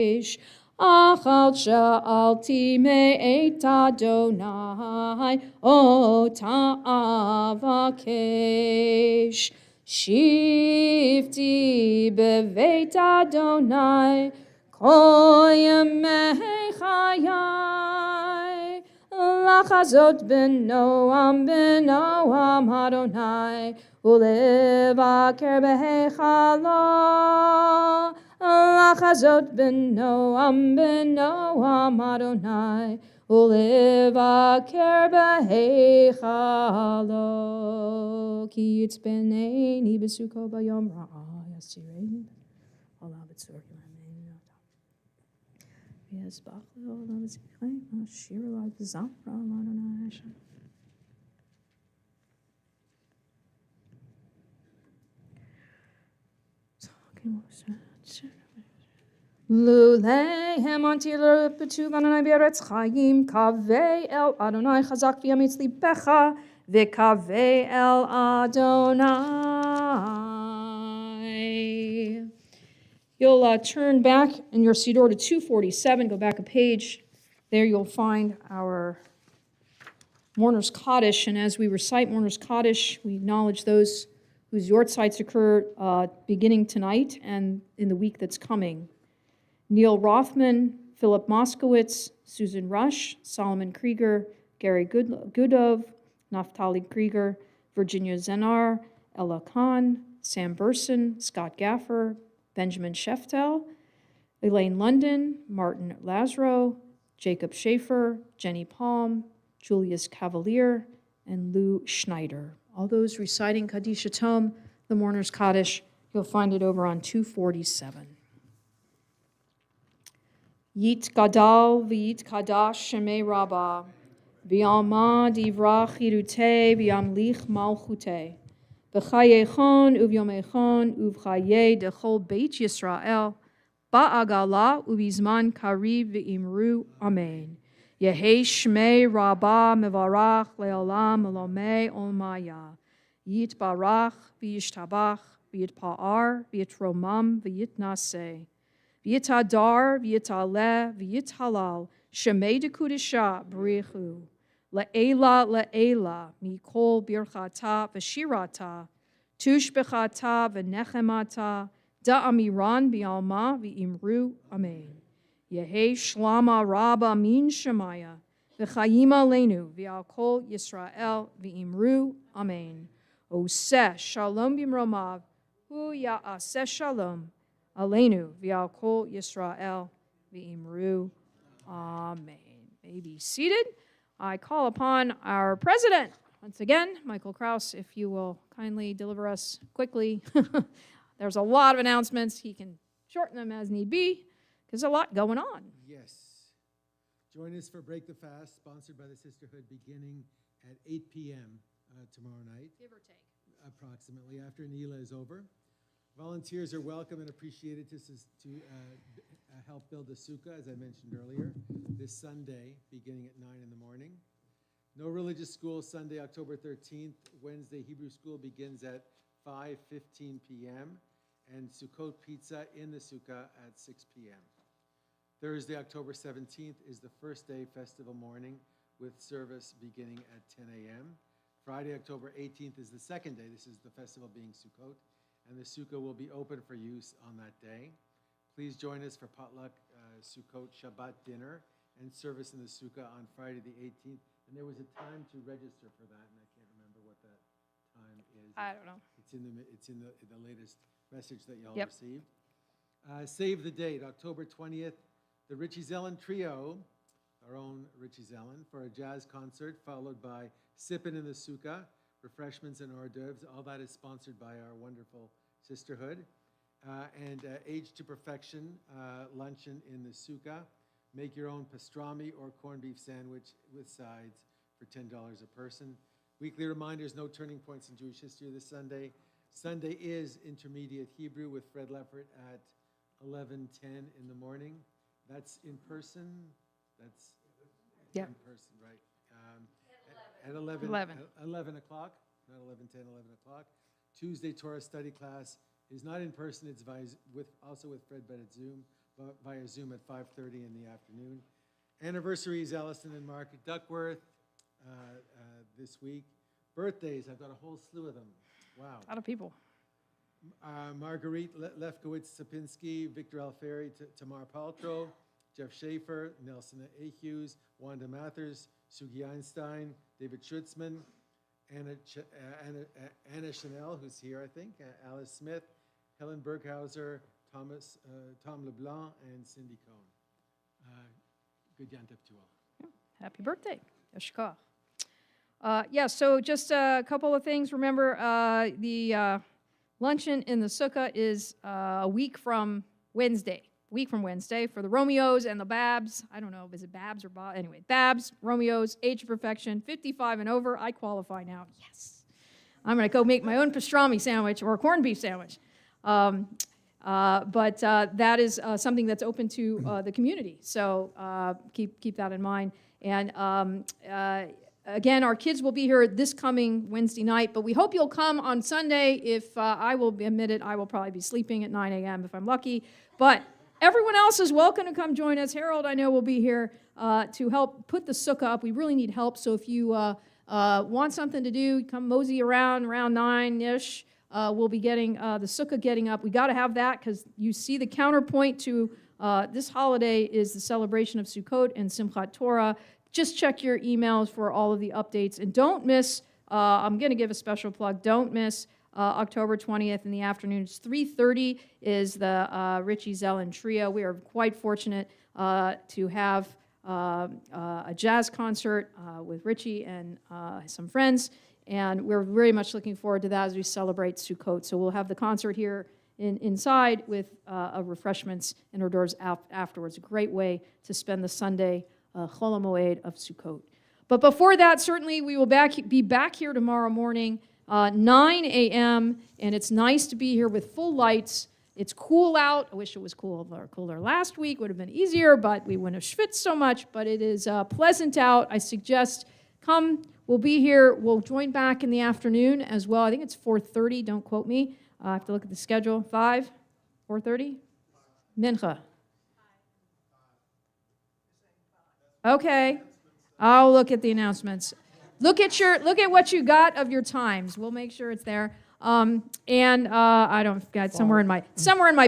Achal sha'alti me'et Adonai, ota avakesh. Shivti beveit Adonai, kol yemei chayai. Lachazot b'noam Adonai, ulevaker b'heichalo. Lachazot b'noam Adonai, ulevaker b'heichalo. Ki yitzbeneni b'suko b'yom ra'ah yasireni. Olam b'tzor yamei. Yes, b'achlo olam b'tzikhay. Shir alad b'zamra Adonai Hashem. Lulehem antir betuv Adonai be'eretz chayim, kaveh el Adonai chazak v'yamitz libecha, v'kaveh el Adonai. You'll turn back in your Siddur to 247, go back a page. There you'll find our Mourner's Kaddish, and as we recite Mourner's Kaddish, we acknowledge those whose yortzites occur beginning tonight and in the week that's coming. Neil Rothman, Philip Moskowitz, Susan Rush, Solomon Krieger, Gary Goodov, Naftali Krieger, Virginia Zenar, Ella Khan, Sam Burson, Scott Gaffer, Benjamin Sheftel, Elaine London, Martin Lazaro, Jacob Schaefer, Jenny Palm, Julius Cavalier, and Lou Schneider. All those reciting Kaddish Tom, the Mourner's Kaddish, you'll find it over on 247. Yit Gadal v'yit Kadash Shemei Rabbah, v'yalma divra chirute v'yamlich malchute, v'chayechon uvyomechon uvchaye dechol Beit Yisrael, ba'agala uvizman kariv v'imru amen. Yehei Shmei Rabbah mevarach le'olam elomei olmaya. Yit barach v'yishtabach v'yitpa'ar v'yitromam v'yitnaseh. V'yitadar v'yitaleh v'yithalal Shemei dekudisha b'richu. Le'ela le'ela mikol birchata v'shirata tush bechata v'nechemata da'amiran b'alma v'imru amen. Yehei shlama rabba min shemaya v'chayim aleinu v'al kol Yisrael v'imru amen. Oseh shalom b'mromav hu ya'aseh shalom aleinu v'al kol Yisrael v'imru amen. May be seated. I call upon our president once again, Michael Kraus, if you will kindly deliver us quickly. There's a lot of announcements. He can shorten them as need be. There's a lot going on. Yes. Join us for Break the Fast, sponsored by the Sisterhood, beginning at 8 p.m. Tomorrow night. Give or take. Approximately, after Neela is over. Volunteers are welcome and appreciated to help build the sukkah, as I mentioned earlier, this Sunday, beginning at 9 in the morning. No religious school, Sunday, October 13th. Wednesday, Hebrew school begins at 5:15 p.m. and Sukkot pizza in the sukkah at 6 p.m. Thursday, October 17th is the first day festival morning with service beginning at 10 a.m. Friday, October 18th is the second day. This is the festival being Sukkot, and the sukkah will be open for use on that day. Please join us for potluck Sukkot Shabbat dinner and service in the sukkah on Friday the 18th. And there was a time to register for that, and I can't remember what that time is. I don't know. It's in the latest message that y'all received. Save the date, October 20th, the Richie Zellen Trio, our own Richie Zellen, for a jazz concert, followed by Sippin' in the Sukkah, refreshments and hors d'oeuvres. All that is sponsored by our wonderful sisterhood. And Age to Perfection luncheon in the Sukkah. Make your own pastrami or corned beef sandwich with sides for $10 a person. Weekly reminders, no turning points in Jewish history this Sunday. Sunday is Intermediate Hebrew with Fred Leffert at 11:10 in the morning. That's in person. That's in person, right? At 11 o'clock, not 11:10, 11 o'clock. Tuesday Torah study class is not in person. It's also with Fred, but at Zoom. via Zoom at 5:30 in the afternoon. Anniversaries, Allison and Mark Duckworth this week. Birthdays, I've got a whole slew of them. Wow. A lot of people. Marguerite Lefkowitz-Sapinski, Victor Alfieri, Tamar Paltrow, Jeff Schaefer, Nelson A. Hughes, Wanda Mathers, Sugi Einstein, David Schutzman, Anna Chanel, who's here, I think, Alice Smith, Helen Berghauser, Tom LeBlanc, and Cindy Cohn. Good Yom Tov to all. Happy birthday. Yashkar. So just a couple of things. Remember, the luncheon in the sukkah is a week from Wednesday. For the Romeos and the Babs. I don't know, is it Babs or Bob? Anyway, Babs, Romeos, Age of Perfection, 55 and over. I qualify now. Yes. I'm going to go make my own pastrami sandwich or a corned beef sandwich. But that is something that's open to the community. So keep that in mind. And again, our kids will be here this coming Wednesday night, but we hope you'll come on Sunday. If I will admit it, I will probably be sleeping at 9 a.m. if I'm lucky. But everyone else is welcome to come join us. Harold, I know, will be here to help put the sukkah up. We really need help, so if you want something to do, come mosey around 9-ish. We'll be getting the sukkah getting up. We got to have that because you see the counterpoint to this holiday is the celebration of Sukkot and Simchat Torah. Just check your emails for all of the updates. And don't miss, I'm going to give a special plug, don't miss October 20th in the afternoon. It's 3:30 is the Richie Zellin Trio. We are quite fortunate to have a jazz concert with Richie and some friends. And we're very much looking forward to that as we celebrate Sukkot. So we'll have the concert here inside with refreshments and hors d'oeuvres afterwards. A great way to spend the Sunday Chol HaMoed of Sukkot. But before that, certainly we will be back here tomorrow morning, 9 a.m., and it's nice to be here with full lights. It's cool out. I wish it was cooler last week. Would have been easier, but we wouldn't have schwitzed so much. But it is pleasant out. I suggest come. We'll be here. We'll join back in the afternoon as well. I think it's 4:30. Don't quote me. I have to look at the schedule. 4:30? Mincha. Okay. I'll look at the announcements. Look at what you got of your times. We'll make sure it's there. I don't got somewhere in my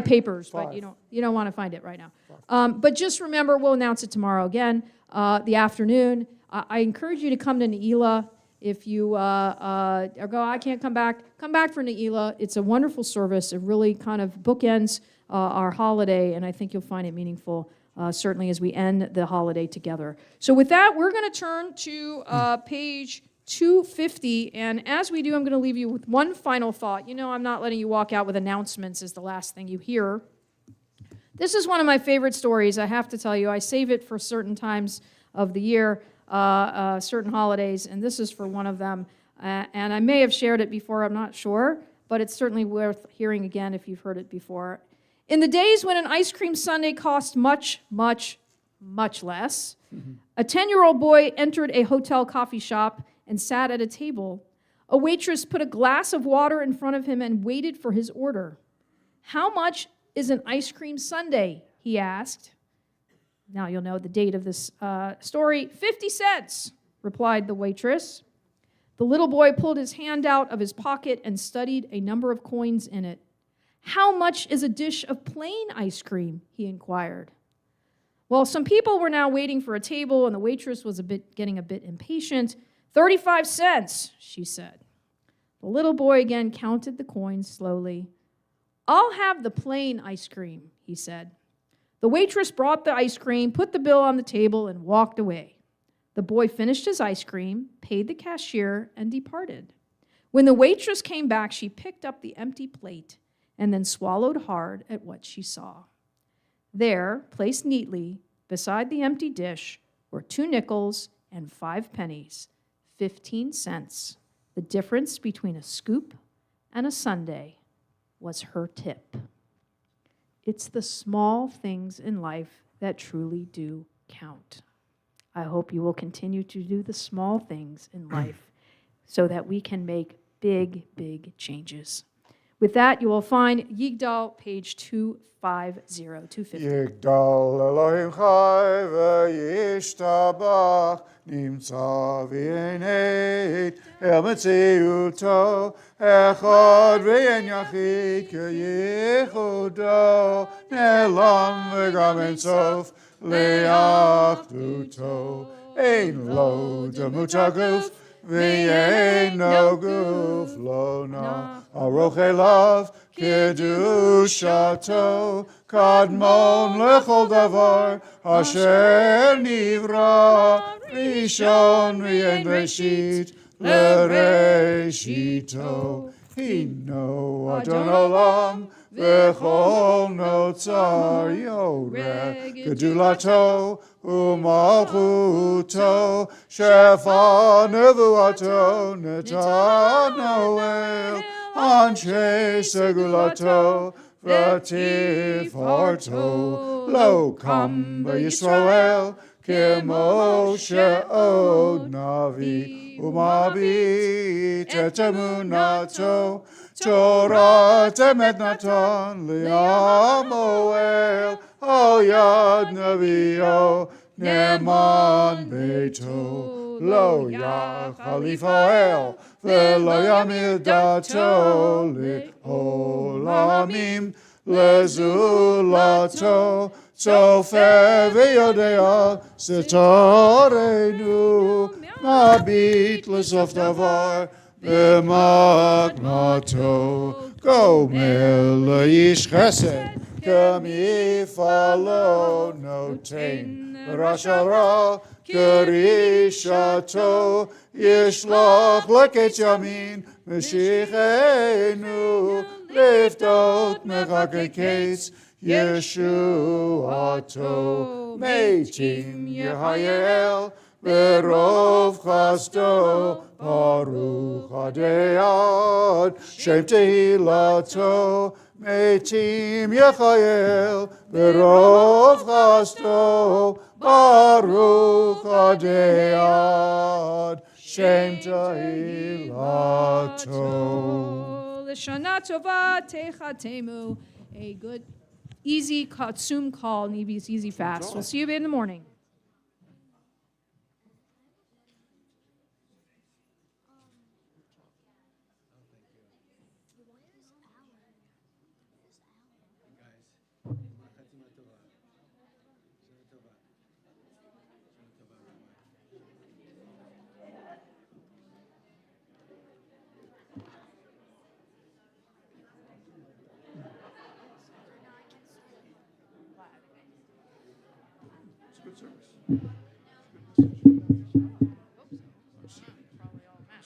papers, but you don't want to find it right now. But just remember, we'll announce it tomorrow again, the afternoon. I encourage you to come to Ne'ilah. If you I can't come back for Ne'ilah. It's a wonderful service. It really kind of bookends our holiday, and I think you'll find it meaningful, certainly as we end the holiday together. So with that, we're going to turn to page 250, and as we do, I'm going to leave you with one final thought. You know, I'm not letting you walk out with announcements as the last thing you hear. This is one of my favorite stories, I have to tell you. I save it for certain times of the year, certain holidays, and this is for one of them. And I may have shared it before, I'm not sure, but it's certainly worth hearing again if you've heard it before. In the days when an ice cream sundae cost much, much, much less, a 10-year-old boy entered a hotel coffee shop and sat at a table. A waitress put a glass of water in front of him and waited for his order. "How much is an ice cream sundae?" he asked. Now you'll know the date of this story. 50 cents, replied the waitress. The little boy pulled his hand out of his pocket and studied a number of coins in it. "How much is a dish of plain ice cream?" he inquired. Well, some people were now waiting for a table, and the waitress was getting a bit impatient. 35 cents, she said. The little boy again counted the coins slowly. "I'll have the plain ice cream," he said. The waitress brought the ice cream, put the bill on the table, and walked away. The boy finished his ice cream, paid the cashier, and departed. When the waitress came back, she picked up the empty plate and then swallowed hard at what she saw. There, placed neatly beside the empty dish, were 2 nickels and 5 pennies, 15 cents. The difference between a scoop and a sundae was her tip. It's the small things in life that truly do count. I hope you will continue to do the small things in life so that we can make big, big changes. With that, you will find Yigdal, page 250. יגדל אלוהים חי וישתבח, נמצא ויינד אל מציאותו, אחד ואין יחיד כייחודו, נעלם וגם אין סוף לאחדותו. אין לו דמות הגוף ואינו גוף, לא נערוך אליו קדושתו, קדמון לכל דבר אשר נברא, ראשון ואין ראשית לראשיתו. הינו אדון עולם וכל נוצר, יורא גדולתו ומלכותו, שפע נבואתו נתן אל אנשי סגולתו ותפארתו. לא קם בישראל כמו שעוד נביא ומביט את אמונתו, תורת אמת נתן לעמו על יד נביאו, נאמן ביתו. לא יכל לפעל ולא ימיר דתו לעולמים לזולתו, צופה ויודע סתרנו, מביט לסוף דבר במגנתו. גומר לאיש חסד כמפעלו, נותן לרשע רע כרישתו, ישלח לקץ ימין משיחנו, לפתות מחכה קץ ישועתו. מתים יחייל ברוב חסדו, ברוך עדי עד שם תהילתו. מתים יחייל ברוב חסדו, ברוך עדי עד שם תהילתו. L'shana tova techatemu. A good, easy Zoom call, Nevi's easy fast. We'll see you in the morning.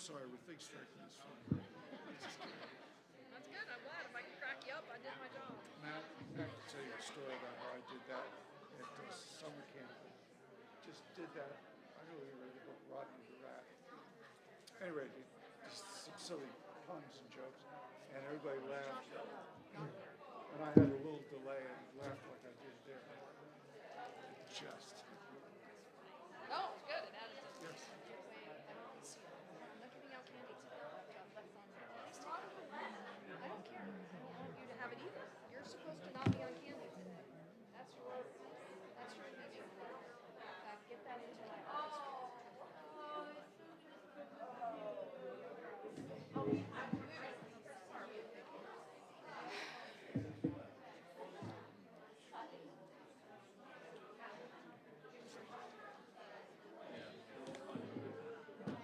Sorry, with things striking is fun. That's good. I'm glad. If I can crack you up, I did my job. Matt, I have to tell you a story about how I did that at summer camp. Just did that. I really read the book Rodney the Rat. Anyway, just some silly puns and jokes, and everybody laughed. And I had a little delay and laughed like I did there. Just. No, it's good. It added to Yes. I'm not giving out candy today. I've got left on the list. I don't care. I don't want you to have it either. You're supposed to not be on candy today. That's your issue. Get that into my office.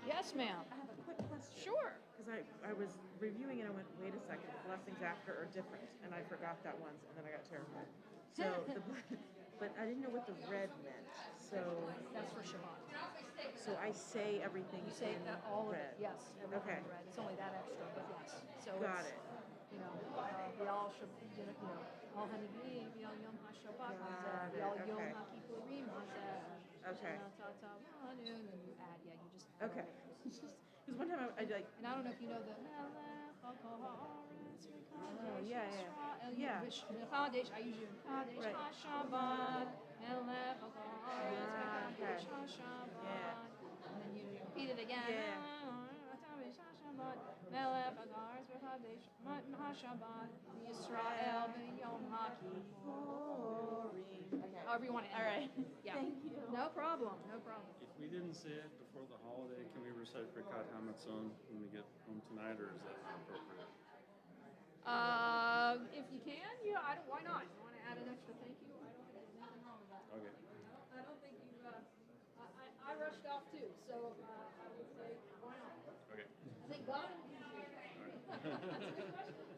Yes, ma'am. I have a quick question. Sure. Because I was reviewing and I went, wait a second, blessings after are different. And I forgot that once and then I got terrified. So, but I didn't know what the red meant. So That's for Shabbat. so I say everything You say in that all of red. it, yes, everything Okay. in red. It's only that extra, but yes. So Got it's, it. you know, we all should, you know, all hanigim, we all yom ha'shabbat, Got we all it, yom okay. ha'kippurim, Okay. and then you add, yeah, you just. Okay. Because one time I like, And I don't know if you know the. Oh, yeah. Yeah. Chodesh, I usually Chodesh Right. HaShabbat, Melech HaKodesh, okay. HaShabbat, Yeah. and then you repeat it again. Yeah. Chodesh HaShabbat, Melech HaKodesh, Hashabbat, Yisrael, Yom Okay. However you want to end All it. right. Yeah. Thank you. No problem, no problem. If we didn't say it before the holiday, can we recite Birkat Hamatzon when we get home tonight, or is that not appropriate? If you can, yeah, I don't, why not? You want to add an extra thank you? I don't think there's nothing wrong with that. Okay. I don't think you, I rushed off too, so, I would say, why not? Okay. I think God will appreciate it. That's a good question.